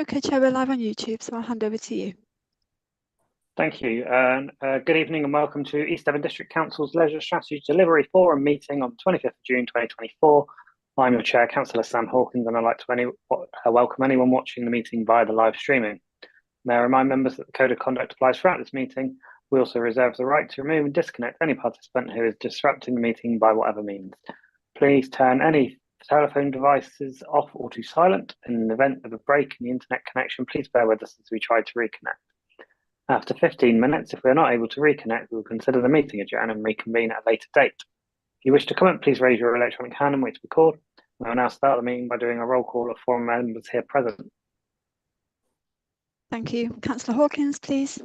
Okay, Chair, we're live on YouTube, so I'll hand over to you. Thank you. Good evening and welcome to East Devon District Council's Leisure Strategy Delivery Forum meeting on 25th of June 2024. I'm your Chair, Councillor Sam Hawkins, and I'd like to welcome anyone watching the meeting via the live streaming. May I remind members that the Code of Conduct applies throughout this meeting. We also reserve the right to remove and disconnect any participant who is disrupting the meeting by whatever means. Please turn any telephone devices off or to silent. In the event of a break in the internet connection, please bear with us as we try to reconnect. After 15 minutes, if we are not able to reconnect, we will consider the meeting adjourned and reconvene at a later date. If you wish to comment, please raise your electronic hand and wait to be called. We will now start the meeting by doing a roll call of forum members here present. Thank you. Councillor Hawkins, please.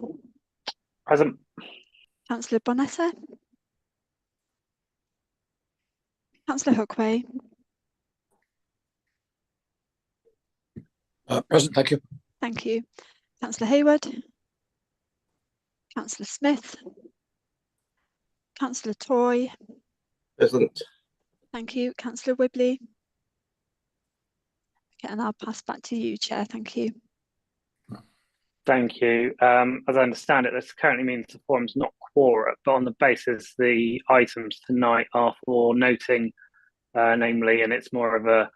Present. Councillor Bonetta. Councillor Hookway. Present, thank you. Thank you. Councillor Hayward. Councillor Smith. Councillor Toy. Present. Thank you. Councillor Wibley. Okay, and I'll pass back to you, Chair. Thank you. Thank you. As I understand it, this currently means the forum's not quorum, but on the basis the items tonight are for noting, namely, and it's more of a,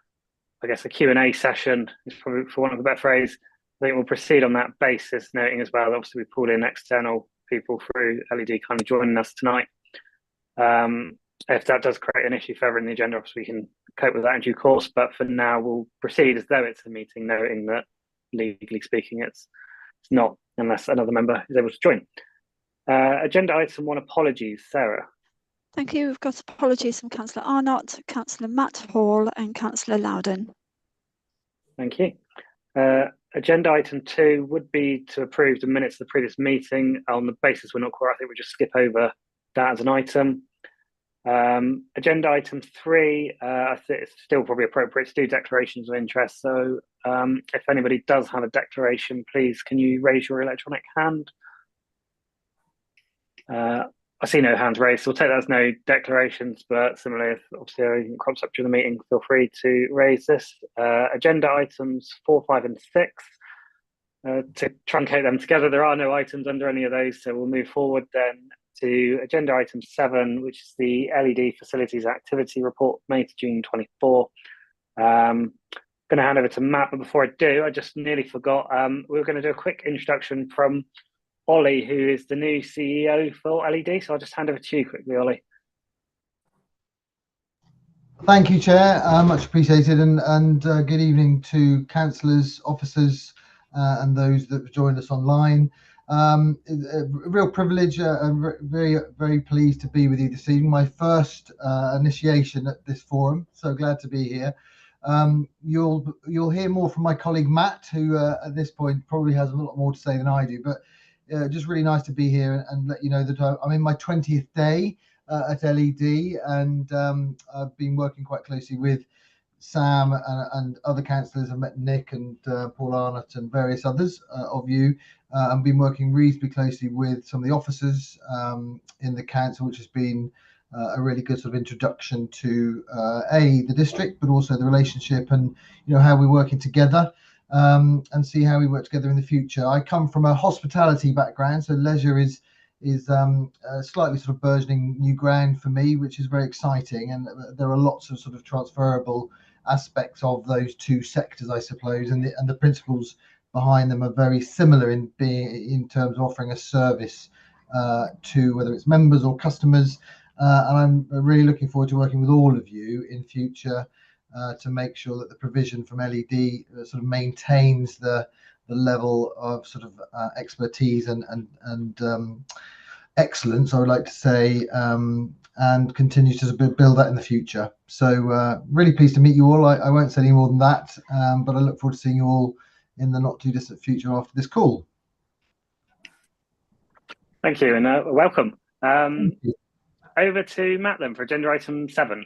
I guess, a Q&A session, is probably, for want of a better phrase. I think we'll proceed on that basis, noting as well, obviously we pulled in external people through LED kind of joining us tonight. If that does create an issue further in the agenda, obviously we can cope with that in due course, but for now we'll proceed as though it's a meeting, noting that legally speaking it's not, unless another member is able to join. Agenda item 1, apologies. Sarah. Thank you. We've got apologies from Councillor Arnott, Councillor Matt Hall and Councillor Loudon. Thank you. Agenda item 2 would be to approve the minutes of the previous meeting. On the basis we're not quite, I think we'll just skip over that as an item. Agenda item 3, I think it's still probably appropriate to do declarations of interest. So if anybody does have a declaration, please can you raise your electronic hand? I see no hands raised, so we'll take that as no declarations, but similarly, if obviously anything crops up during the meeting, feel free to raise this. Agenda items 4, 5 and 6. To truncate them together, there are no items under any of those, so we'll move forward then to agenda item 7, which is the LED Facilities Activity Report, May to June 24. I'm going to hand over to Matt, but before I do, I just nearly forgot, we were going to do a quick introduction from Ollie, who is the new CEO for LED, so I'll just hand over to you quickly, Ollie. Thank you, Chair. Much appreciated, and good evening to councillors, officers, and those that have joined us online. A real privilege. I'm very pleased to be with you this evening. My first initiation at this forum, so glad to be here. You'll hear more from my colleague Matt, who at this point probably has a lot more to say than I do, but just really nice to be here and let you know that I'm in my 20th day at LED, and I've been working quite closely with Sam and other councillors. I met Nick and Paul Arnott and various others of you, and been working reasonably closely with some of the officers in the council, which has been a really good sort of introduction to the district, but also the relationship and how we're working together, and see how we work together in the future. I come from a hospitality background, so leisure is slightly sort of burgeoning new ground for me, which is very exciting, and there are lots of sort of transferable aspects of those two sectors, I suppose, and the principles behind them are very similar in terms of offering a service to whether it's members or customers, and I'm really looking forward to working with all of you in future to make sure that the provision from LED sort of maintains the level of sort of expertise and excellence, I would like to say, and continue to build that in the future. So really pleased to meet you all. I won't say any more than that, but I look forward to seeing you all in the not too distant future after this call. Thank you, and welcome. Over to Matt then for agenda item 7.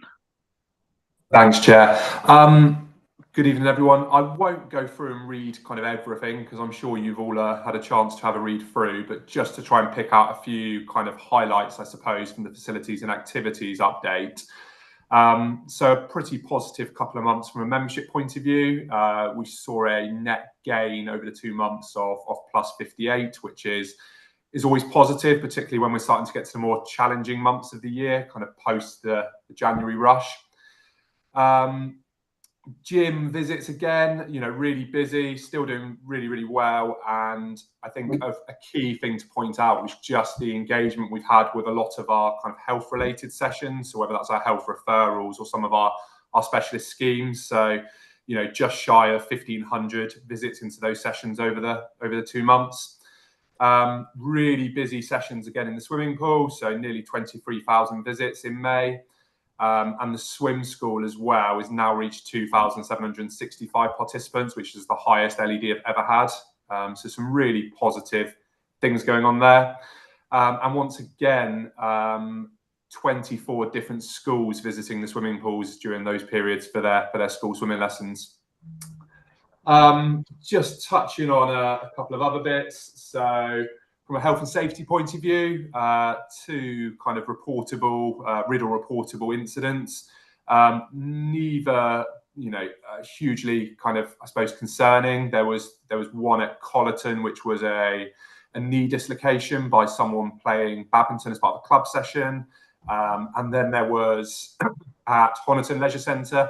Thanks, Chair. Good evening, everyone. I won't go through and read kind of everything because I'm sure you've all had a chance to have a read through, but just to try and pick out a few kind of highlights, I suppose, from the facilities and activities update. So a pretty positive couple of months from a membership point of view. We saw a net gain over the 2 months of plus 58, which is always positive, particularly when we're starting to get to the more challenging months of the year, kind of post the January rush. Gym visits again, really busy, still doing really, really well. And I think a key thing to point out was just the engagement we've had with a lot of our kind of health related sessions. So whether that's our health referrals or some of our specialist schemes. So, just shy of 1,500 visits into those sessions over the 2 months. Really busy sessions again in the swimming pool. So nearly 23,000 visits in May. And the swim school as well has now reached 2,765 participants, which is the highest LED I've ever had. So some really positive things going on there. And once again, 24 different schools visiting the swimming pools during those periods for their school swimming lessons. Just touching on a couple of other bits. So from a health and safety point of view, 2 kind of reportable, RIDDLE reportable incidents. Neither, hugely kind of, I suppose, concerning. There was one at Collerton, which was a knee dislocation by someone playing badminton as part of a club session. And then there was at Honiton Leisure Centre,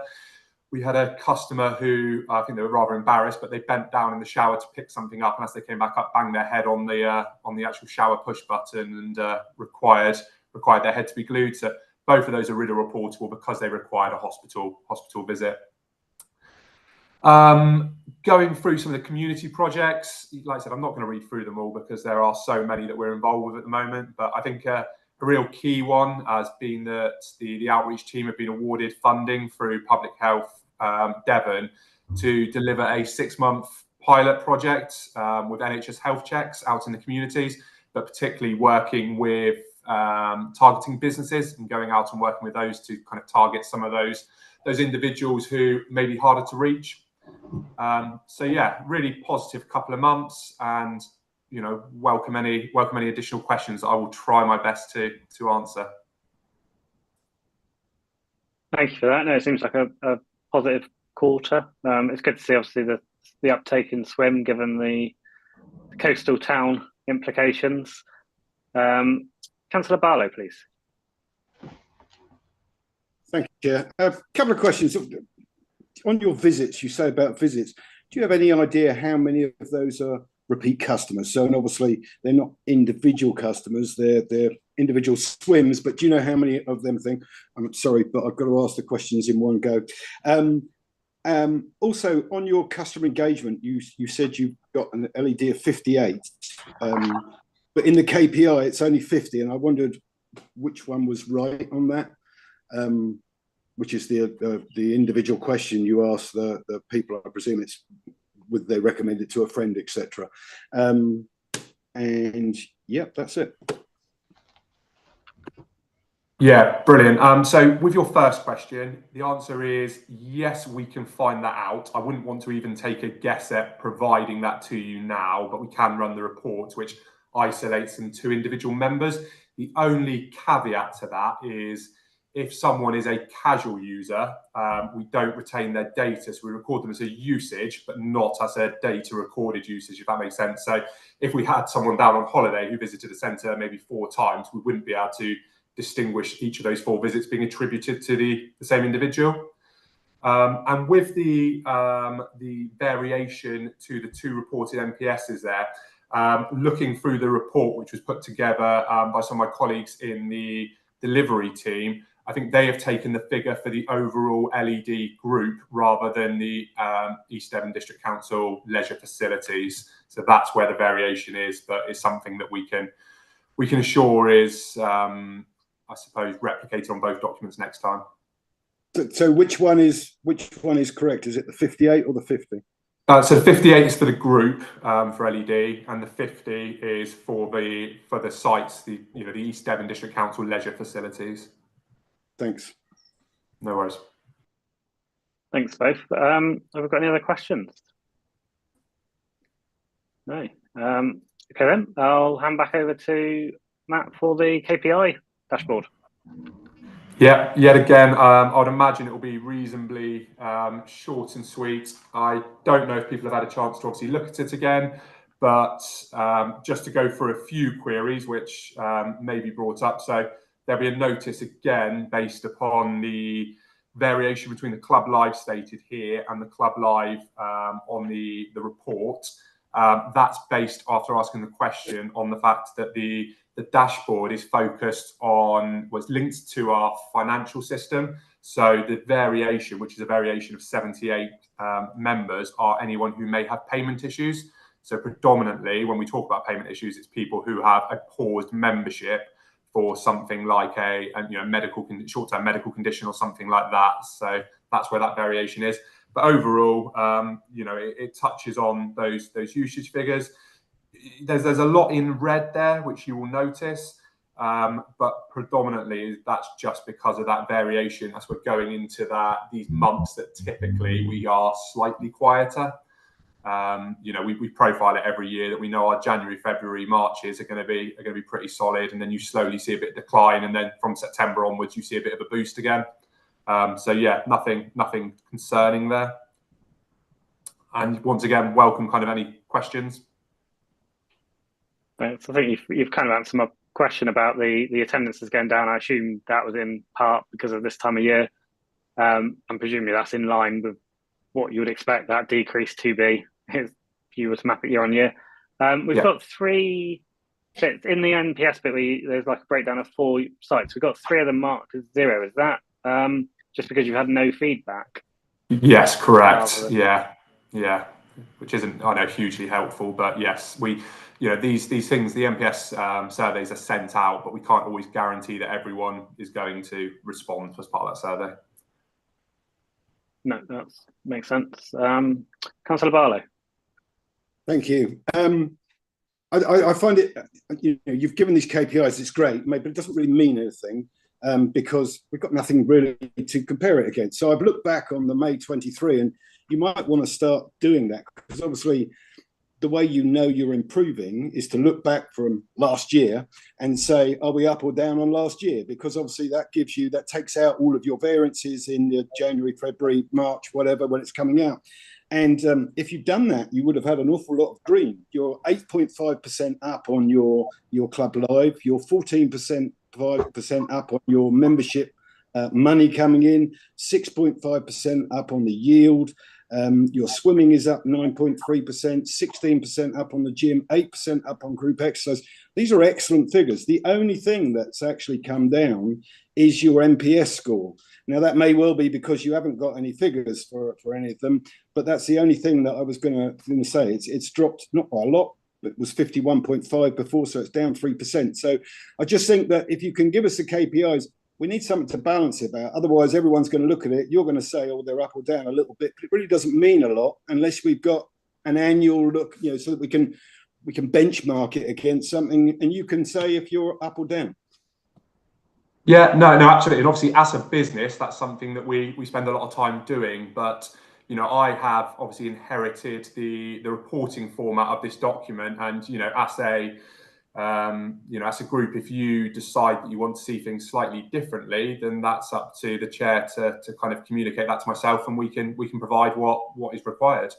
we had a customer who, I think they were rather embarrassed, but they bent down in the shower to pick something up, and as they came back up, banged their head on the actual shower push button, and required their head to be glued. So both of those are RIDDLE reportable because they required a hospital visit. Going through some of the community projects, like I said, I'm not going to read through them all because there are so many that we're involved with at the moment, but I think a real key one has been that the outreach team have been awarded funding through Public Health Devon to deliver a 6-month pilot project with NHS health checks out in the communities, but particularly working with targeting businesses and going out and working with those to kind of target some of those individuals who may be harder to reach. So yeah, really positive couple of months, and welcome any additional questions. I will try my best to answer. Thank you for that. No, it seems like a positive quarter. It's good to see, obviously, the uptake in swim, given the coastal town implications. Councillor Barlow, please. Thank you, Chair. A couple of questions. On your visits, you say about visits. Do you have any idea how many of those are repeat customers? So, and obviously they're not individual customers, they're individual swims, but do you know how many of them think, I'm sorry, but I've got to ask the questions in one go. Also, on your customer engagement, you said you've got an LED of 58, but in the KPI it's only 50, and I wondered which one was right on that, which is the individual question you asked the people. I presume it's would they recommend it to a friend, etc. And yeah, that's it. Yeah, brilliant. So with your first question, the answer is yes, we can find that out. I wouldn't want to even take a guess at providing that to you now, but we can run the report, which isolates them to individual members. The only caveat to that is if someone is a casual user, we don't retain their data. So we record them as a usage, but not as a data recorded usage, if that makes sense. So if we had someone down on holiday who visited the centre maybe 4 times, we wouldn't be able to distinguish each of those 4 visits being attributed to the same individual. And with the variation to the 2 reported NPSs there, looking through the report, which was put together by some of my colleagues in the delivery team, I think they have taken the figure for the overall LED group rather than the East Devon District Council leisure facilities. So that's where the variation is, but it's something that we can assure is, I suppose, replicated on both documents next time. So which one is correct? Is it the 58 or the 50? So 58 is for the group for LED, and the 50 is for the sites, the East Devon District Council leisure facilities. Thanks. No worries. Thanks both. Have we got any other questions? No. Okay then, I'll hand back over to Matt for the KPI dashboard. Yeah, yet again, I would imagine it will be reasonably short and sweet. I don't know if people have had a chance to obviously look at it again, but just to go through a few queries which may be brought up. So there'll be a notice again based upon the variation between the Club Live stated here and the Club Live on the report. That's based, after asking the question, on the fact that the dashboard is focused on, was linked to our financial system. So the variation, which is a variation of 78 members, are anyone who may have payment issues. So predominantly, when we talk about payment issues, it's people who have a paused membership for something like a short-term medical condition or something like that. So that's where that variation is. But overall, it touches on those usage figures. There's a lot in red there, which you will notice, but predominantly that's just because of that variation as we're going into these months that typically we are slightly quieter. We profile it every year that we know our January, February, Marches are going to be pretty solid, and then you slowly see a bit of decline, and then from September onwards you see a bit of a boost again. So yeah, nothing concerning there. And once again, welcome kind of any questions. Thanks. I think you've kind of answered my question about the attendance is going down. I assume that was in part because of this time of year. And presumably that's in line with what you would expect that decrease to be if you were to map it year on year. We've got 3 bits in the NPS bit. There's like a breakdown of 4 sites. We've got 3 of them marked as 0. Is that just because you've had no feedback? Yes, correct. Yeah. Which isn't, I know, hugely helpful, but yes, these things, the NPS surveys are sent out, but we can't always guarantee that everyone is going to respond as part of that survey. No, that makes sense. Councillor Barlow. Thank you. I find it, you've given these KPIs, it's great, but it doesn't really mean anything because we've got nothing really to compare it against. So I've looked back on the May 23, and you might want to start doing that, because obviously the way you know you're improving is to look back from last year and say, are we up or down on last year? Because obviously that takes out all of your variances in the January, February, March, whatever, when it's coming out. And if you've done that, you would have had an awful lot of green. You're 8.5% up on your Club Live. You're 14.5% up on your membership money coming in, 6.5% up on the yield. Your swimming is up 9.3%, 16% up on the gym, 8% up on group exercise. These are excellent figures. The only thing that's actually come down is your NPS score. Now, that may well be because you haven't got any figures for any of them, but that's the only thing that I was going to say. It's dropped, not by a lot, but it was 51.5 before, so it's down 3%. So I just think that if you can give us the KPIs, we need something to balance it about. Otherwise, everyone's going to look at it. You're going to say, oh, they're up or down a little bit, but it really doesn't mean a lot unless we've got an annual look, so that we can benchmark it against something, and you can say if you're up or down. Yeah, no, absolutely. And obviously, as a business, that's something that we spend a lot of time doing. But I have obviously inherited the reporting format of this document, and as a group, if you decide that you want to see things slightly differently, then that's up to the chair to kind of communicate that to myself, and we can provide what is required.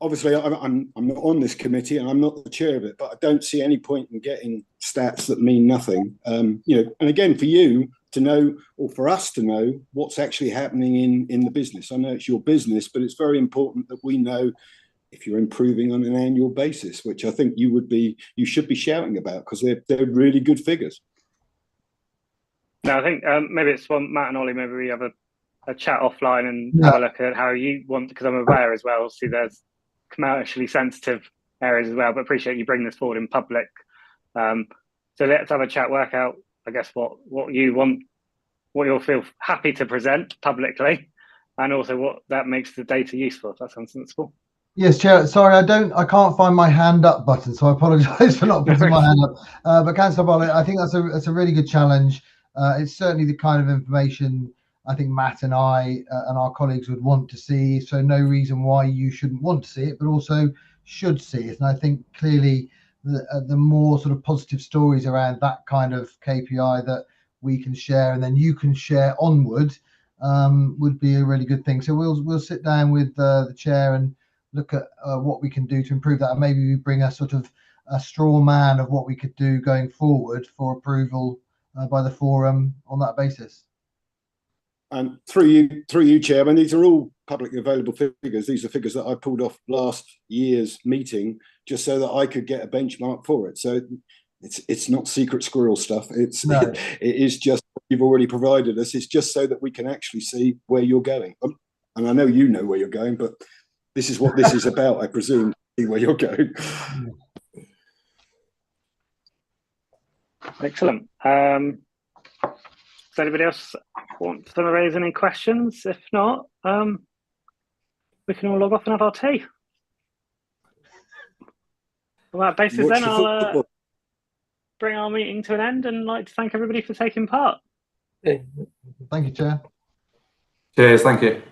Obviously, I'm not on this committee and I'm not the chair of it, but I don't see any point in getting stats that mean nothing. And again, for you to know, or for us to know, what's actually happening in the business. I know it's your business, but it's very important that we know if you're improving on an annual basis, which I think you should be shouting about, because they're really good figures. No, I think maybe it's one, Matt and Ollie, maybe we have a chat offline and have a look at how you want, because I'm aware as well, see there's commercially sensitive areas as well, but appreciate you bringing this forward in public. So let's have a chat, work out, I guess, what you want, what you'll feel happy to present publicly, and also what that makes the data useful, if that sounds sensible. Yes, Chair. Sorry, I can't find my hand up button, so I apologise for not putting my hand up. But Councillor Barlow, I think that's a really good challenge. It's certainly the kind of information I think Matt and I and our colleagues would want to see. So no reason why you shouldn't want to see it, but also should see it. And I think clearly the more sort of positive stories around that kind of KPI that we can share, and then you can share onward, would be a really good thing. So we'll sit down with the chair and look at what we can do to improve that, and maybe we bring a sort of a straw man of what we could do going forward for approval by the forum on that basis. And through you, Chair, I mean, these are all publicly available figures. These are figures that I pulled off last year's meeting just so that I could get a benchmark for it. So it's not secret squirrel stuff. It is just what you've already provided us. It's just so that we can actually see where you're going. And I know you know where you're going, but this is what this is about, I presume, see where you're going. Excellent. Does anybody else want to raise any questions? If not, we can all log off and have our tea. On that basis, then I'll bring our meeting to an end and like to thank everybody for taking part. Thank you, Chair. Cheers, thank you.